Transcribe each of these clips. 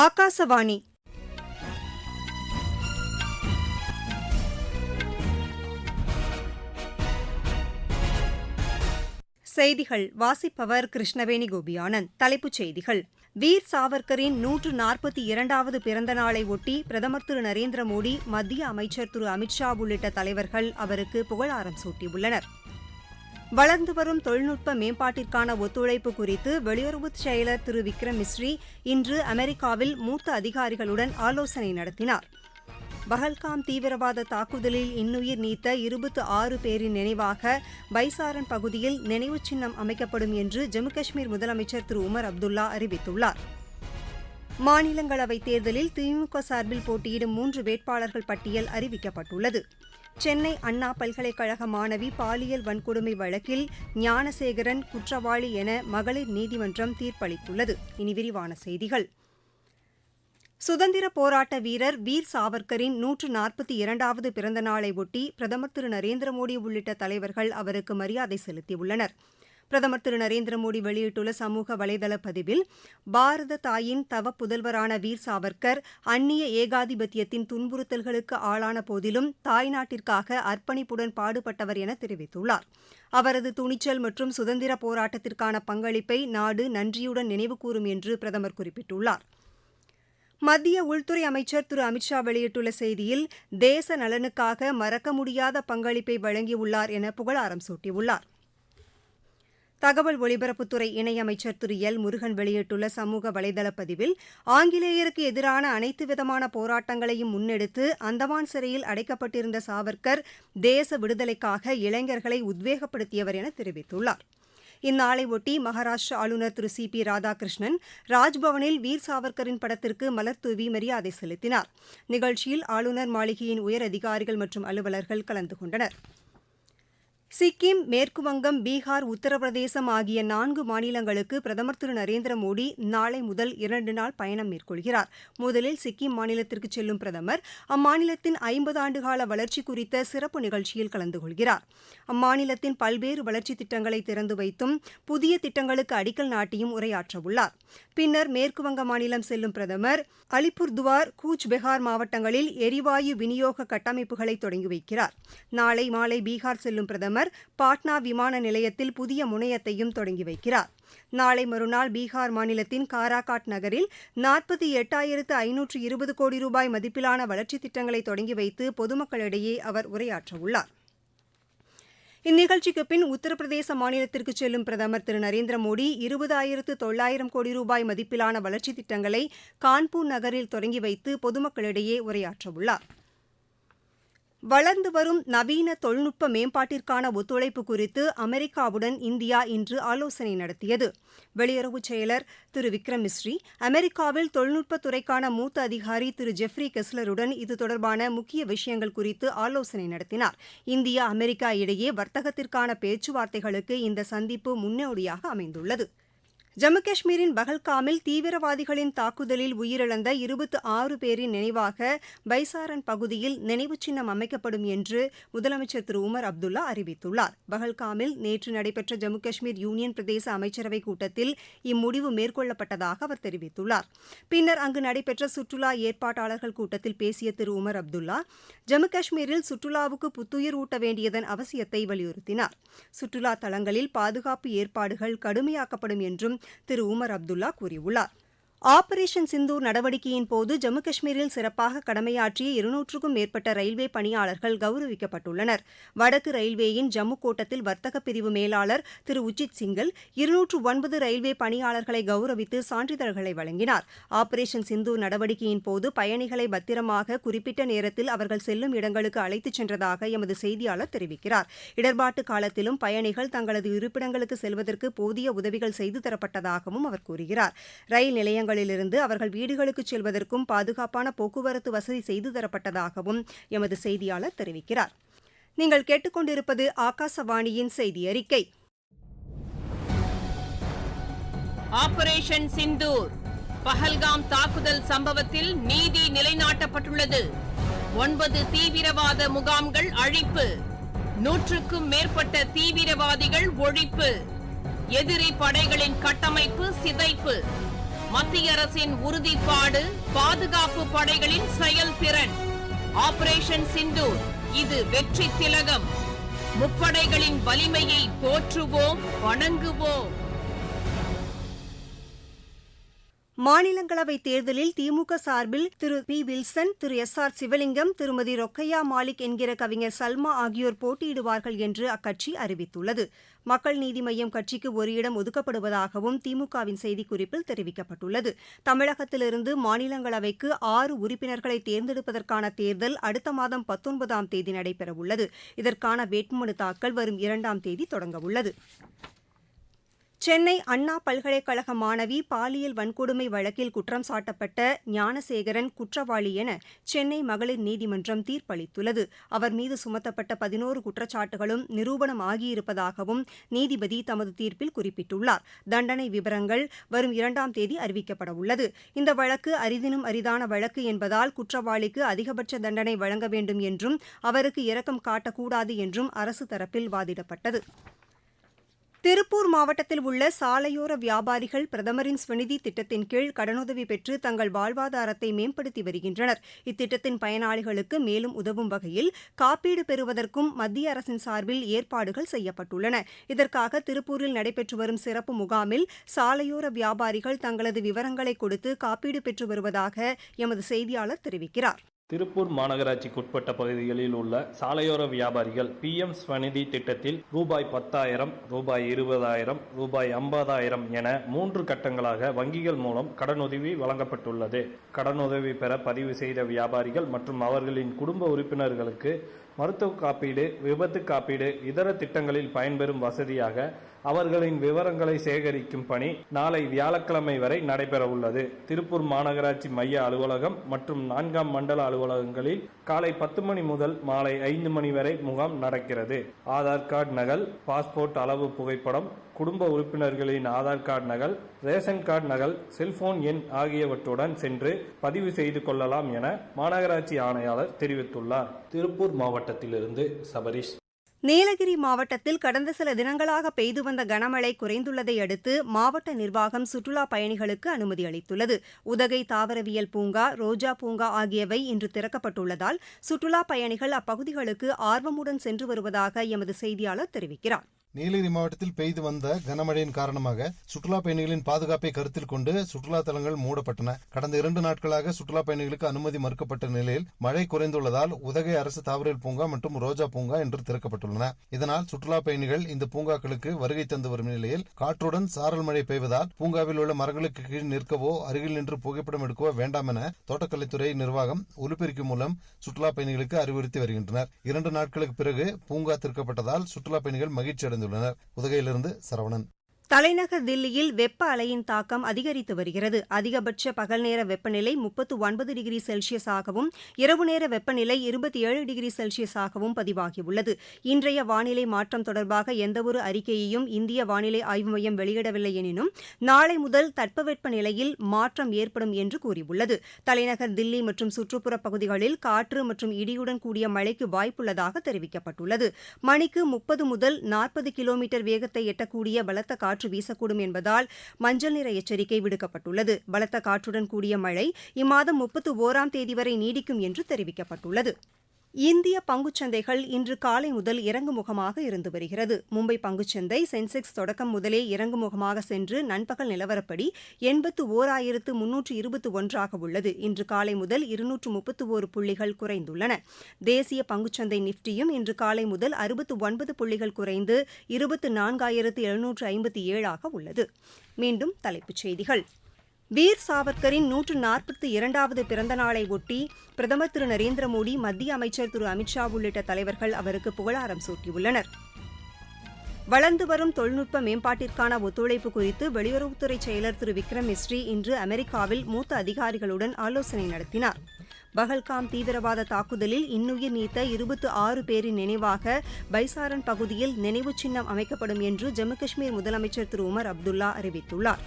ஆகாசவாணி செய்திகள் வாசிப்பவர் கிருஷ்ணவேணி கோபியானந்த். தலைப்புச் செய்திகள்: வீர் சாவர்கரின் 142வது பிறந்த நாளை ஒட்டி பிரதமர் திரு நரேந்திர மோடி, மத்திய அமைச்சர் திரு அமித்ஷா உள்ளிட்ட தலைவர்கள் அவருக்கு புகழாரம் சூட்டியுள்ளனர். வளர்ந்து வரும் தொழில்நுட்ப மேம்பாட்டிற்கான ஒத்துழைப்பு குறித்து வெளியுறவுச் செயலர் திரு விக்ரம் மிஸ்ரி இன்று அமெரிக்காவில் மூத்த அதிகாரிகளுடன் ஆலோசனை நடத்தினார். பஹல்காம் தீவிரவாத தாக்குதலில் இன்னுயிர் நீத்த 26 பேரின் நினைவாக பைசாரன் பகுதியில் நினைவு சின்னம் அமைக்கப்படும் என்று ஜம்மு காஷ்மீர் முதலமைச்சர் திரு உமர் அப்துல்லா அறிவித்துள்ளார். மாநிலங்களவைத் தேர்தலில் திமுக சார்பில் போட்டியிடும் 3 வேட்பாளர்கள் பட்டியல் அறிவிக்கப்பட்டுள்ளது. சென்னை அண்ணா பல்கலைக்கழக மாணவி பாலியல் வன்கொடுமை வழக்கில் ஞானசேகரன் குற்றவாளி என மகளிர் நீதிமன்றம் தீர்ப்பளித்துள்ளது. இனி விரிவான செய்திகள். சுதந்திர போராட்ட வீரர் வீர் சாவர்கரின் 142வது பிறந்த நாளை ஒட்டி பிரதமர் திரு நரேந்திர மோடி உள்ளிட்ட தலைவர்கள் அவருக்கு மரியாதை செலுத்தியுள்ளனர். பிரதமர் திரு நரேந்திர மோடி வெளியிட்டுள்ள சமூக வலைதள பதிவில், பாரத தாயின் தவ புதல்வரான வீர் சாவர்கர் அந்நிய ஏகாதிபத்தியத்தின் துன்புறுத்தல்களுக்கு ஆளான போதிலும் தாய்நாட்டிற்காக அர்ப்பணிப்புடன் பாடுபட்டவர் என தெரிவித்துள்ளார். அவரது துணிச்சல் மற்றும் சுதந்திர போராட்டத்திற்கான பங்களிப்பை நாடு நன்றியுடன் நினைவுகூரும் என்று பிரதமர் குறிப்பிட்டுள்ளார். மத்திய உள்துறை அமைச்சர் திரு அமித்ஷா வெளியிட்டுள்ள செய்தியில், தேச நலனுக்காக மறக்க முடியாத பங்களிப்பை வழங்கியுள்ளார் என புகழாரம் சூட்டியுள்ளார். தகவல் ஒலிபரப்புத்துறை இணையமைச்சர் திரு எல் முருகன் வெளியிட்டுள்ள சமூக வலைதள பதிவில், ஆங்கிலேயருக்கு எதிரான அனைத்து விதமான போராட்டங்களையும் முன்னெடுத்து அந்தமான் சிறையில் அடைக்கப்பட்டிருந்த சாவர்கர் தேச விடுதலைக்காக இளைஞர்களை உத்வேகப்படுத்தியவர் என தெரிவித்துள்ளார். இந்நாளையொட்டி மகாராஷ்டிர ஆளுநர் திரு சி பி ராதாகிருஷ்ணன் ராஜ்பவனில் வீர் சாவர்கரின் படத்திற்கு மலர்தூவி மரியாதை செலுத்தினார். நிகழ்ச்சியில் ஆளுநர் மாளிகையின் உயர் அதிகாரிகள் மற்றும் அலுவலர்கள் கலந்து கொண்டனர். சிக்கிம், மேற்குவங்கம், பீகார், உத்தரப்பிரதேசம் ஆகிய 4 மாநிலங்களுக்கு பிரதமர் திரு நரேந்திர மோடி நாளை முதல் 2 நாள் பயணம் மேற்கொள்கிறார். முதலில் சிக்கிம் மாநிலத்திற்கு செல்லும் பிரதமர் அம்மாநிலத்தின் 50 ஆண்டுகால வளர்ச்சி குறித்த சிறப்பு நிகழ்ச்சியில் கலந்து கொள்கிறார். அம்மாநிலத்தின் பல்வேறு வளர்ச்சித் திட்டங்களை திறந்து வைத்தும் புதிய திட்டங்களுக்கு அடிக்கல் நாட்டியும் உரையாற்றவுள்ளார். பின்னர் மேற்குவங்க மாநிலம் செல்லும் பிரதமர் அலிபுர்துவார், கூச் பெஹார் மாவட்டங்களில் எரிவாயு விநியோக கட்டமைப்புகளை தொடங்கி வைக்கிறார். நாளை மாலை பீகார் செல்லும் பிரதமர் பாட்னா விமான நிலையத்தில் புதிய முனையத்தையும் தொடங்கி வைக்கிறார். நாளை மறுநாள் பீகார் மாநிலத்தின் காராகாட் நகரில் 48,520 கோடி ரூபாய் மதிப்பிலான வளர்ச்சித் திட்டங்களை தொடங்கி வைத்து பொதுமக்களிடையே அவர் உரையாற்றவுள்ளார். இந்நிகழ்ச்சிக்கு பின் உத்தரப்பிரதேச மாநிலத்திற்கு செல்லும் பிரதமர் திரு நரேந்திர மோடி 20,900 கோடி ரூபாய் மதிப்பிலான வளர்ச்சித் திட்டங்களை கான்பூர் நகரில் தொடங்கி வைத்து பொதுமக்களிடையே உரையாற்றவுள்ளார். வளர்ந்து வரும் நவீன தொழில்நுட்ப மேம்பாட்டிற்கான ஒத்துழைப்பு குறித்து அமெரிக்காவுடன் இந்தியா இன்று ஆலோசனை நடத்தியது. வெளியுறவுச் செயலர் திரு விக்ரம் மிஸ்ரி அமெரிக்காவில் தொழில்நுட்பத் துறைக்கான மூத்த அதிகாரி திரு ஜெஃப்ரி கெஸ்லருடன் இது தொடர்பான முக்கிய விஷயங்கள் குறித்து ஆலோசனை நடத்தினார். இந்தியா அமெரிக்கா இடையே வர்த்தகத்திற்கான பேச்சுவார்த்தைகளுக்கு இந்த சந்திப்பு முன்னோடியாக அமைந்துள்ளது. ஜம்மு காஷ்மீரின் பஹல்காமில் தீவிரவாதிகளின் தாக்குதலில் உயிரிழந்த 26 பேரின் நினைவாக பைசாரன் பகுதியில் நினைவு சின்னம் அமைக்கப்படும் என்று முதலமைச்சர் திரு உமர் அப்துல்லா அறிவித்துள்ளார். பஹல்காமில் நேற்று நடைபெற்ற ஜம்மு காஷ்மீர் யூனியன் பிரதேச அமைச்சரவைக் கூட்டத்தில் இம்முடிவு மேற்கொள்ளப்பட்டதாக அவர் தெரிவித்துள்ளார். பின்னர் அங்கு நடைபெற்ற சுற்றுலா ஏற்பாட்டாளர்கள் கூட்டத்தில் பேசிய திரு உமர் அப்துல்லா, ஜம்மு காஷ்மீரில் சுற்றுலாவுக்கு புத்துயிர் ஊட்ட வேண்டியதன் அவசியத்தை வலியுறுத்தினார். சுற்றுலா தலங்களில் பாதுகாப்பு ஏற்பாடுகள் கடுமையாக்கப்படும் என்றும் திரு உமர் அப்துல்லா கூறியுள்ளார். ஆபரேஷன் சிந்தூர் நடவடிக்கையின் போது ஜம்மு காஷ்மீரில் சிறப்பாக கடமையாற்றிய 200க்கும் மேற்பட்ட ரயில்வே பணியாளர்கள் கௌரவிக்கப்பட்டுள்ளனர். வடக்கு ரயில்வேயின் ஜம்மு கோட்டத்தில் வர்த்தக பிரிவு மேலாளர் திரு உச்சித் சிங்கல் 209 ரயில்வே பணியாளர்களை கௌரவித்து சான்றிதழ்களை வழங்கினார். ஆபரேஷன் சிந்தூர் நடவடிக்கையின் போது பயணிகளை பத்திரமாக குறிப்பிட்ட நேரத்தில் அவர்கள் செல்லும் இடங்களுக்கு அழைத்துச் சென்றதாக எமது செய்தியாளர் தெரிவிக்கிறார். இடர்பாட்டு காலத்திலும் பயணிகள் தங்களது இருப்பிடங்களுக்கு செல்வதற்கு போதிய உதவிகள் செய்து தரப்பட்டதாகவும் அவர் கூறுகிறார். ரயில் நிலையங்கள் இருந்து அவர்கள் வீடுகளுக்கு செல்வதற்கும் பாதுகாப்பான போக்குவரத்து வசதி செய்து தரப்பட்டதாகவும் எமது செய்தியாளர் தெரிவிக்கிறார். நீங்கள் கேட்டுக்கொண்டிருப்பது ஆகாசவாணியின் செய்தி அறிக்கை. ஆபரேஷன் சிந்தூர் பஹல்காம் தாக்குதல் சம்பவத்தில் நீதி நிலைநாட்டப்பட்டுள்ளது. 9 தீவிரவாத முகாம்கள் அழிப்பு, 100க்கும் மேற்பட்ட தீவிரவாதிகள் ஒழிப்பு, எதிரி படைகளின் கட்டமைப்பு சிதைப்பு, மத்திய அரசின் உறுதிப்பாடு பாதுகாப்பு படைகளின் செயல்திறன். ஆபரேஷன் சிந்தூர் இது வெற்றி திலகம். முப்படைகளின் வலிமையை போற்றுவோம், வணங்குவோம். மாநிலங்களவை தேர்தலில் திமுக சார்பில் திரு பி வில்சன், திரு SR சிவலிங்கம், திருமதி ரொக்கையா மாலிக் என்கிற கவிஞர் சல்மா ஆகியோர் போட்டியிடுவார்கள் என்று அக்கட்சி அறிவித்துள்ளது. மக்கள் நீதி மய்யம் கட்சிக்கு ஒரு இடம் ஒதுக்கப்படுவதாகவும் திமுகவின் செய்திக்குறிப்பில் தெரிவிக்கப்பட்டுள்ளது. தமிழகத்திலிருந்து மாநிலங்களவைக்கு 6 உறுப்பினர்களை தேர்ந்தெடுப்பதற்கான தேர்தல் அடுத்த மாதம் 19ஆம் தேதி நடைபெறவுள்ளது. இதற்கான வேட்புமனு தாக்கல் வரும் 2ஆம் தேதி தொடங்கவுள்ளது. சென்னை அண்ணா பல்கலைக்கழக மாணவி பாலியல் வன்கொடுமை வழக்கில் குற்றம் சாட்டப்பட்ட ஞானசேகரன் குற்றவாளி என சென்னை மகளிர் நீதிமன்றம் தீர்ப்பளித்துள்ளது. அவர் மீது சுமத்தப்பட்ட 11 குற்றச்சாட்டுகளும் நிரூபணம் ஆகியிருப்பதாகவும் நீதிபதி தமது தீர்ப்பில் குறிப்பிட்டுள்ளார். தண்டனை விவரங்கள் வரும் 2ஆம் தேதி அறிவிக்கப்படவுள்ளது. இந்த வழக்கு அரிதினும் அரிதான வழக்கு என்பதால் குற்றவாளிக்கு அதிகபட்ச தண்டனை வழங்க வேண்டும் என்றும் அவருக்கு இரக்கம் காட்டக்கூடாது என்றும் அரசு தரப்பில் வாதிடப்பட்டது. திருப்பூர் மாவட்டத்தில் உள்ள சாலையோர வியாபாரிகள் பிரதமரின் ஸ்வநிதி திட்டத்தின் கீழ் கடனுதவி பெற்று தங்கள் வாழ்வாதாரத்தை மேம்படுத்தி வருகின்றனர். இத்திட்டத்தின் பயனாளிகளுக்கு மேலும் உதவும் வகையில் காப்பீடு பெறுவதற்கும் மத்திய அரசின் சார்பில் ஏற்பாடுகள் செய்யப்பட்டுள்ளன. இதற்காக திருப்பூரில் நடைபெற்று வரும் சிறப்பு முகாமில் சாலையோர வியாபாரிகள் தங்களது விவரங்களை கொடுத்து காப்பீடு பெற்று வருவதாக எமது செய்தியாளர் தெரிவிக்கிறார். திருப்பூர் மாநகராட்சிக்குட்பட்ட பகுதிகளில் உள்ள சாலையோர வியாபாரிகள் PM ஸ்வநிதி திட்டத்தில் ரூபாய் 10,000, ரூபாய் 20,000, ரூபாய் 50,000 என 3 கட்டங்களாக வங்கிகள் மூலம் கடனுதவி வழங்கப்பட்டுள்ளது. கடனுதவி பெற பதிவு செய்த வியாபாரிகள் மற்றும் அவர்களின் குடும்ப உறுப்பினர்களுக்கு மருத்துவ காப்பீடு, விபத்து காப்பீடு, இதர திட்டங்களில் பயன்பெறும் வசதியாக அவர்களின் விவரங்களை சேகரிக்கும் பணி நாளை வியாழக்கிழமை வரை நடைபெறவுள்ளது. திருப்பூர் மாநகராட்சி மைய அலுவலகம் மற்றும் 4ஆம் மண்டல அலுவலகங்களில் காலை 10 மணி முதல் மாலை 5 மணி வரை முகாம் நடக்கிறது. ஆதார் கார்டு நகல், பாஸ்போர்ட் அளவு புகைப்படம், குடும்ப உறுப்பினர்களின் ஆதார் கார்டு நகல், ரேஷன் கார்டு நகல், செல்போன் எண் ஆகியவற்றுடன் சென்று பதிவு செய்து கொள்ளலாம் என மாநகராட்சி ஆணையாளர் தெரிவித்துள்ளார். திருப்பூர் மாவட்டத்திலிருந்து சபரிஷ். நீலகிரி மாவட்டத்தில் கடந்த சில தினங்களாக பெய்து வந்த கனமழை குறைந்துள்ளதை அடுத்து மாவட்ட நிர்வாகம் சுற்றுலா பயணிகளுக்கு அனுமதி அளித்துள்ளது. உதகை தாவரவியல் பூங்கா, ரோஜா பூங்கா ஆகியவை இன்று திறக்கப்பட்டுள்ளதால் சுற்றுலா பயணிகள் அப்பகுதிகளுக்கு ஆர்வமுடன் சென்று வருவதாக எமது செய்தியாளர் தெரிவிக்கிறார். நீலகிரி மாவட்டத்தில் பெய்து வந்த கனமழையின் காரணமாக சுற்றுலா பயணிகளின் பாதுகாப்பை கருத்தில் கொண்டு சுற்றுலா தலங்கள் மூடப்பட்டன. கடந்த 2 நாட்களாக சுற்றுலா பயணிகளுக்கு அனுமதி மறுக்கப்பட்ட நிலையில் மழை குறைந்துள்ளதால் உதகை அரசு தாவரவியல் பூங்கா மற்றும் ரோஜா பூங்கா இன்று திறக்கப்பட்டுள்ளன. இதனால் சுற்றுலா பயணிகள் இந்த பூங்காக்களுக்கு வருகை தந்து வரும் நிலையில் காற்றுடன் சாரல் மழை பெய்வதால் பூங்காவில் உள்ள மரங்களுக்கு கீழ் நிற்கவோ அருகில் நின்று புகைப்படம் எடுக்கவோ வேண்டாம் என தோட்டக்கலைத்துறை நிர்வாகம் ஒலிபெருக்கி மூலம் சுற்றுலா பயணிகளுக்கு அறிவுறுத்தி வருகின்றனர். 2 நாட்களுக்கு பிறகு பூங்கா திறக்கப்பட்டதால் சுற்றுலா பயணிகள் மகிழ்ச்சி அடைந்துள்ளனர். உதகையிலிருந்து சரவணன். தலைநகர் தில்லியில் வெப்ப அலையின் தாக்கம் அதிகரித்து வருகிறது. அதிகபட்ச பகல் நேர வெப்பநிலை 39 டிகிரி செல்சியஸாகவும் இரவு நேர வெப்பநிலை 27 டிகிரி செல்சியஸாகவும் பதிவாகியுள்ளது. இன்றைய வானிலை மாற்றம் தொடர்பாக எந்தவொரு அறிக்கையையும் இந்திய வானிலை ஆய்வு மையம் வெளியிடவில்லை எனினும் நாளை முதல் தட்பவெப்ப நிலையில் மாற்றம் ஏற்படும் என்று கூறியுள்ளது. தலைநகர் தில்லி மற்றும் சுற்றுப்புற பகுதிகளில் காற்று மற்றும் இடியுடன் கூடிய மழைக்கு வாய்ப்புள்ளதாக தெரிவிக்கப்பட்டுள்ளது. மணிக்கு 30 முதல் 40 கிலோமீட்டர் வேகத்தை எட்டக்கூடிய பலத்த காற்று வீசக்கூடும் என்பதால் மஞ்சள் நிற எச்சரிக்கை விடுக்கப்பட்டுள்ளது. பலத்த காற்றுடன் கூடிய மழை இம்மாதம் 31ஆம் தேதி வரை நீடிக்கும் என்று தெரிவிக்கப்பட்டுள்ளது. இந்திய பங்குச்சந்தைகள் இன்று காலை முதல் இறங்குமுகமாக இருந்து வருகிறது. மும்பை பங்குச்சந்தை சென்செக்ஸ் தொடக்கம் முதலே இறங்குமுகமாக சென்று நண்பகல் நிலவரப்படி 81,321 உள்ளது. இன்று காலை முதல் 231 புள்ளிகள் குறைந்துள்ளன. தேசிய பங்குச்சந்தை நிப்டியும் இன்று காலை முதல் 69 புள்ளிகள் குறைந்து 24,757 உள்ளது. மீண்டும் தலைப்புச் செய்திகள். வீர் சாவர்கரின் 142வது பிறந்த நாளை ஒட்டி பிரதமர் திரு நரேந்திர மோடி, மத்திய அமைச்சர் திரு அமித்ஷா உள்ளிட்ட தலைவர்கள் அவருக்கு புகழாரம் சூட்டியுள்ளனர். வளர்ந்து வரும் தொழில்நுட்ப மேம்பாட்டிற்கான ஒத்துழைப்பு குறித்து வெளியுறவுத்துறை செயலர் திரு விக்ரம் மிஸ்ரி இன்று அமெரிக்காவில் மூத்த அதிகாரிகளுடன் ஆலோசனை நடத்தினார். பஹல்காம் தீவிரவாத தாக்குதலில் இன்னுயிர் நீத்த 26 பேரின் நினைவாக பைசாரன் பகுதியில் நினைவுச் சின்னம் அமைக்கப்படும் என்று ஜம்மு காஷ்மீர் முதலமைச்சர் திரு உமர் அப்துல்லா அறிவித்துள்ளார்.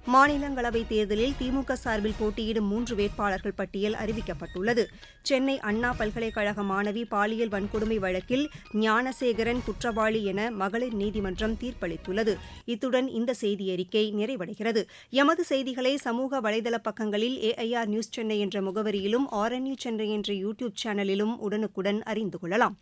மாநிலங்களவை தேர்தலில் திமுக சார்பில் போட்டியிடும் 3 வேட்பாளர்கள் பட்டியல் அறிவிக்கப்பட்டுள்ளது. சென்னை அண்ணா பல்கலைக்கழக மாணவி பாலியல் வன்கொடுமை வழக்கில் ஞானசேகரன் குற்றவாளி என மகளிர் நீதிமன்றம் தீர்ப்பளித்துள்ளது. இத்துடன் இந்த செய்தியறிக்கை நிறைவடைகிறது. எமது செய்திகளை சமூக வலைதள பக்கங்களில் AIR நியூஸ் சென்னை என்ற முகவரியிலும் RNU சென்னை என்ற யூடியூப் சேனலிலும் உடனுக்குடன் அறிந்து கொள்ளலாம்.